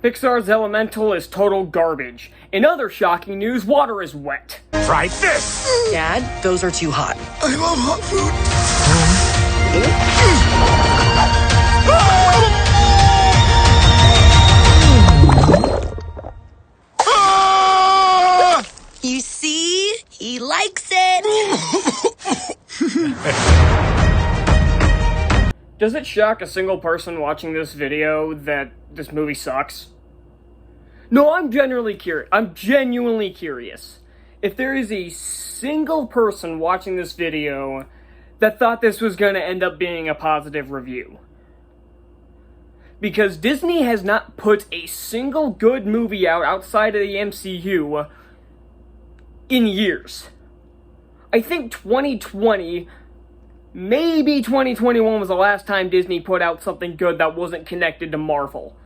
Pixar's Elemental is total garbage. In other shocking news, water is wet. Try this! Dad, those are too hot. I love hot food. You see? He likes it. Does it shock a single person watching this video that this movie sucks? No, I'm genuinely curious. If there is a single person watching this video that thought this was going to end up being a positive review. Because Disney has not put a single good movie out outside of the MCU in years. I think 2020, maybe 2021 was the last time Disney put out something good that wasn't connected to Marvel.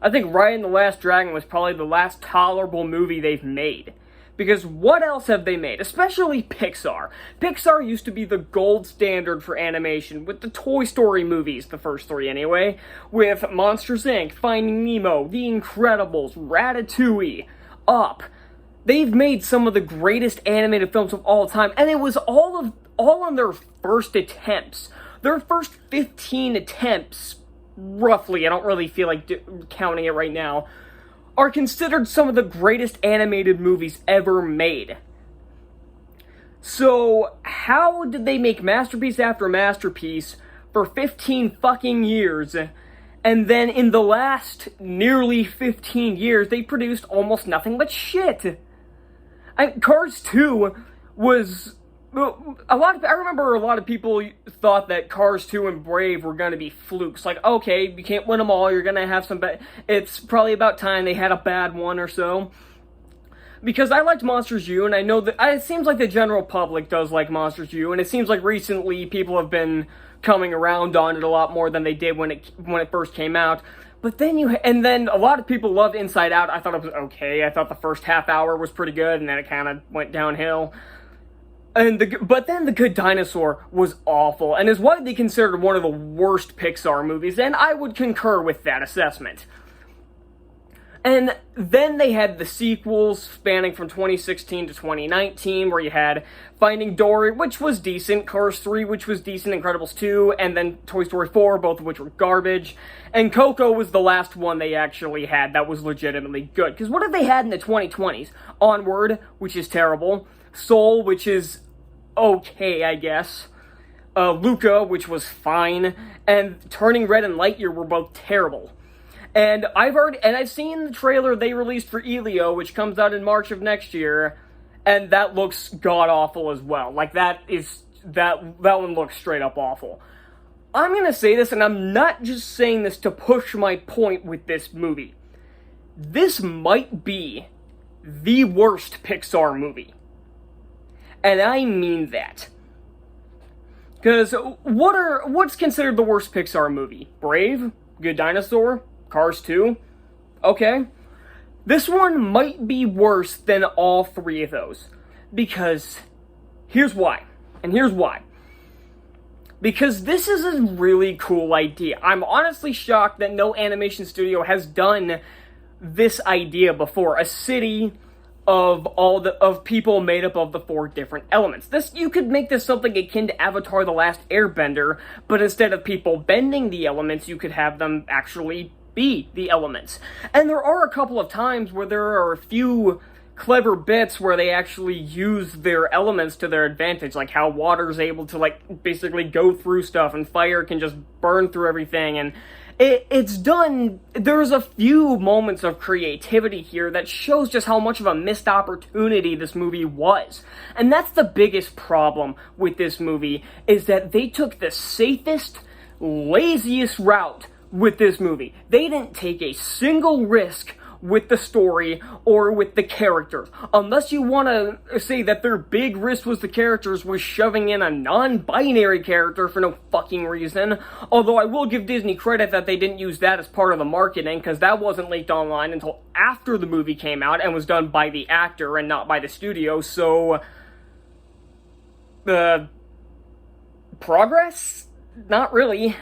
I think Raya and the Last Dragon was probably the last tolerable movie they've made. Because what else have they made? Especially Pixar. Pixar used to be the gold standard for animation, with the Toy Story movies, the first three anyway, with Monsters, Inc., Finding Nemo, The Incredibles, Ratatouille, Up. They've made some of the greatest animated films of all time, and it was all on their first attempts. Their first 15 attempts, roughly, I don't really feel like counting it right now, are considered some of the greatest animated movies ever made. So, how did they make masterpiece after masterpiece for 15 fucking years, and then in the last nearly 15 years, they produced almost nothing but shit? Cars 2 was... I remember a lot of people thought that Cars 2 and Brave were gonna be flukes. Like, okay, you can't win them all, you're gonna have some it's probably about time they had a bad one or so. Because I liked Monsters U, and I know that it seems like the general public does like Monsters U, and it seems like recently people have been coming around on it a lot more than they did when it first came out. But then then a lot of people loved Inside Out. I thought it was okay. I thought the first half hour was pretty good, and then it kind of went downhill. But then The Good Dinosaur was awful, and is widely considered one of the worst Pixar movies, and I would concur with that assessment. And then they had the sequels spanning from 2016 to 2019, where you had Finding Dory, which was decent, Cars 3, which was decent, Incredibles 2, and then Toy Story 4, both of which were garbage. And Coco was the last one they actually had that was legitimately good. Because what have they had in the 2020s? Onward, which is terrible. Soul, which is okay, I guess. Luca, which was fine. And Turning Red and Lightyear were both terrible. And I've seen the trailer they released for Elio, which comes out in March of next year, and that looks god-awful as well. Like, that one looks straight up awful. I'm gonna say this, and I'm not just saying this to push my point with this movie. This might be the worst Pixar movie. And I mean that. Because what's considered the worst Pixar movie? Brave? Good Dinosaur? Cars 2? Okay. This one might be worse than all three of those. Because, here's why. And here's why. Because this is a really cool idea. I'm honestly shocked that no animation studio has done this idea before. A city of people made up of the 4 different elements. You could make this something akin to Avatar: The Last Airbender, but instead of people bending the elements, you could have them actually be the elements. And there are a couple of times where there are a few clever bits where they actually use their elements to their advantage, like how water's able to, like, basically go through stuff, and fire can just burn through everything, and it's done. There's a few moments of creativity here that shows just how much of a missed opportunity this movie was. And that's the biggest problem with this movie, is that they took the safest, laziest route with this movie. They didn't take a single risk with the story or with the characters. Unless you want to say that their big risk was the characters, was shoving in a non-binary character for no fucking reason. Although I will give Disney credit that they didn't use that as part of the marketing, because that wasn't leaked online until after the movie came out and was done by the actor and not by the studio, so... progress? Not really.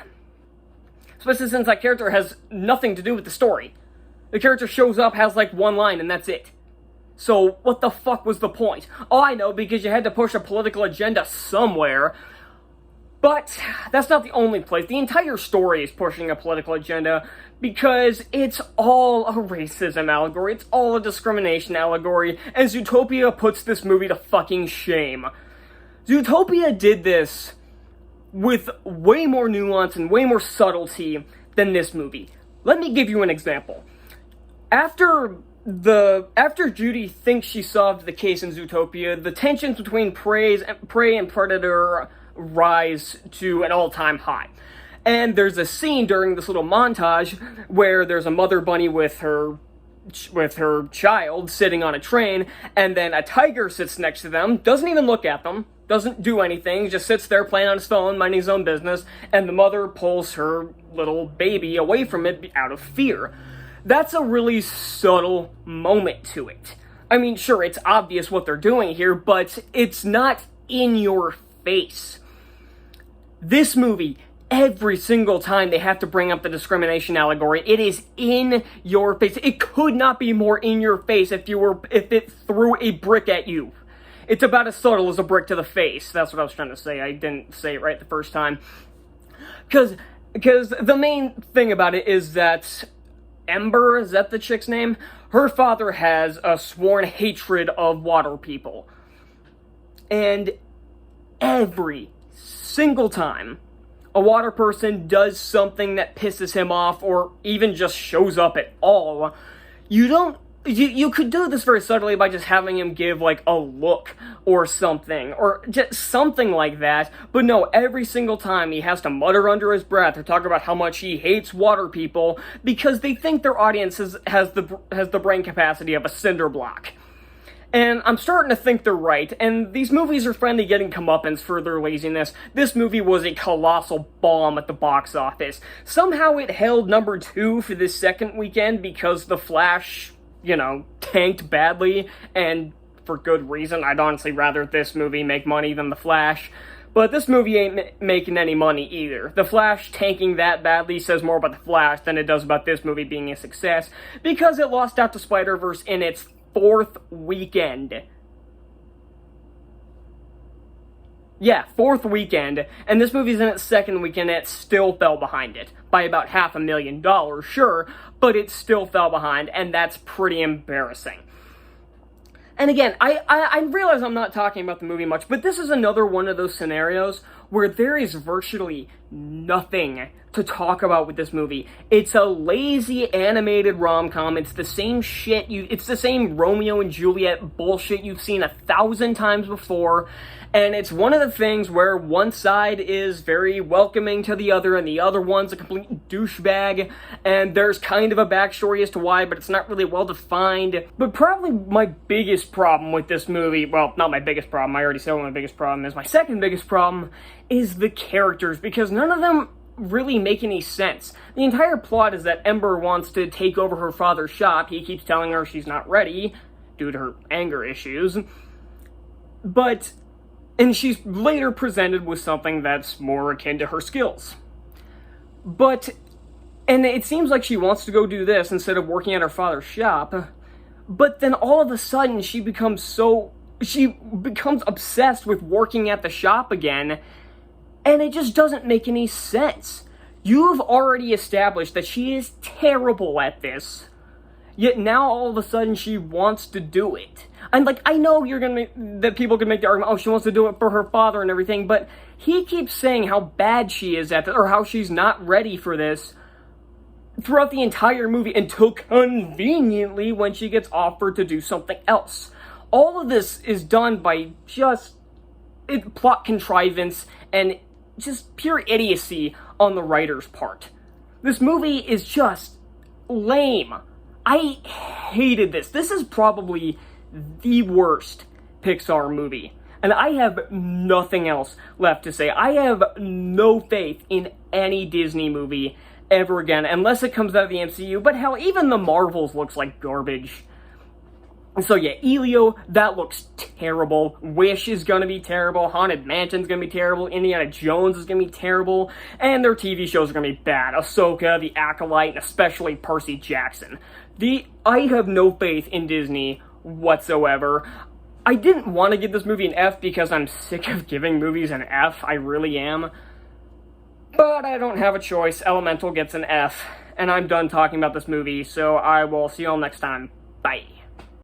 Especially since that character has nothing to do with the story. The character shows up, has like one line, and that's it. So, what the fuck was the point? Oh, I know, because you had to push a political agenda somewhere. But that's not the only place. The entire story is pushing a political agenda because it's all a racism allegory. It's all a discrimination allegory. And Zootopia puts this movie to fucking shame. Zootopia did this with way more nuance and way more subtlety than this movie. Let me give you an example. After Judy thinks she solved the case in Zootopia, the tensions between prey and predator rise to an all-time high. And there's a scene during this little montage where there's a mother bunny with her child sitting on a train, and then a tiger sits next to them, doesn't even look at them, doesn't do anything, just sits there playing on his phone, minding his own business, and the mother pulls her little baby away from it out of fear. That's a really subtle moment to it. I mean, sure, it's obvious what they're doing here, but it's not in your face. This movie, every single time they have to bring up the discrimination allegory, it is in your face. It could not be more in your face if it threw a brick at you. It's about as subtle as a brick to the face. That's what I was trying to say. I didn't say it right the first time. Because the main thing about it is that Ember, is that the chick's name? Her father has a sworn hatred of water people. And every single time a water person does something that pisses him off or even just shows up at all, you could do this very subtly by just having him give like a look or something, or just something like that. But no, every single time he has to mutter under his breath or talk about how much he hates water people because they think their audience has the brain capacity of a cinder block. And I'm starting to think they're right, and these movies are finally getting comeuppance for their laziness. This movie was a colossal bomb at the box office. Somehow it held number 2 for this second weekend because The Flash, tanked badly, and for good reason. I'd honestly rather this movie make money than The Flash. But this movie ain't making any money either. The Flash tanking that badly says more about The Flash than it does about this movie being a success, because it lost out to Spider-Verse in its 4th weekend. Yeah, 4th weekend, and this movie's in its 2nd weekend, and it still fell behind it. By about $500,000, sure, but it still fell behind, and that's pretty embarrassing. And again, I realize I'm not talking about the movie much, but this is another one of those scenarios where there is virtually nothing to talk about with this movie. It's a lazy animated rom-com. It's the same shit. It's the same Romeo and Juliet bullshit you've seen 1,000 times before. And it's one of the things where one side is very welcoming to the other, and the other one's a complete douchebag, and there's kind of a backstory as to why, but it's not really well defined. But probably my biggest problem with this movie, well, not my biggest problem, I already said what my biggest problem is. My second biggest problem is the characters, because none of them really make any sense. The entire plot is that Ember wants to take over her father's shop. He keeps telling her she's not ready due to her anger issues. And she's later presented with something that's more akin to her skills. And it seems like she wants to go do this instead of working at her father's shop. But then all of a sudden she becomes obsessed with working at the shop again. And it just doesn't make any sense. You've already established that she is terrible at this. Yet now all of a sudden she wants to do it. And I know that people can make the argument, oh, she wants to do it for her father and everything, but he keeps saying how bad she is at it, or how she's not ready for this throughout the entire movie until conveniently when she gets offered to do something else. All of this is done by just plot contrivance and just pure idiocy on the writer's part. This movie is just lame. I hated this. This is probably the worst Pixar movie. And I have nothing else left to say. I have no faith in any Disney movie ever again, unless it comes out of the MCU. But hell, even the Marvels looks like garbage. So yeah, Elio, that looks terrible. Wish is gonna be terrible. Haunted Mansion's gonna be terrible. Indiana Jones is gonna be terrible. And their TV shows are gonna be bad. Ahsoka, The Acolyte, and especially Percy Jackson. I have no faith in Disney whatsoever. I didn't want to give this movie an F because I'm sick of giving movies an F. I really am. But I don't have a choice. Elemental gets an F. And I'm done talking about this movie, so I will see you all next time. Bye.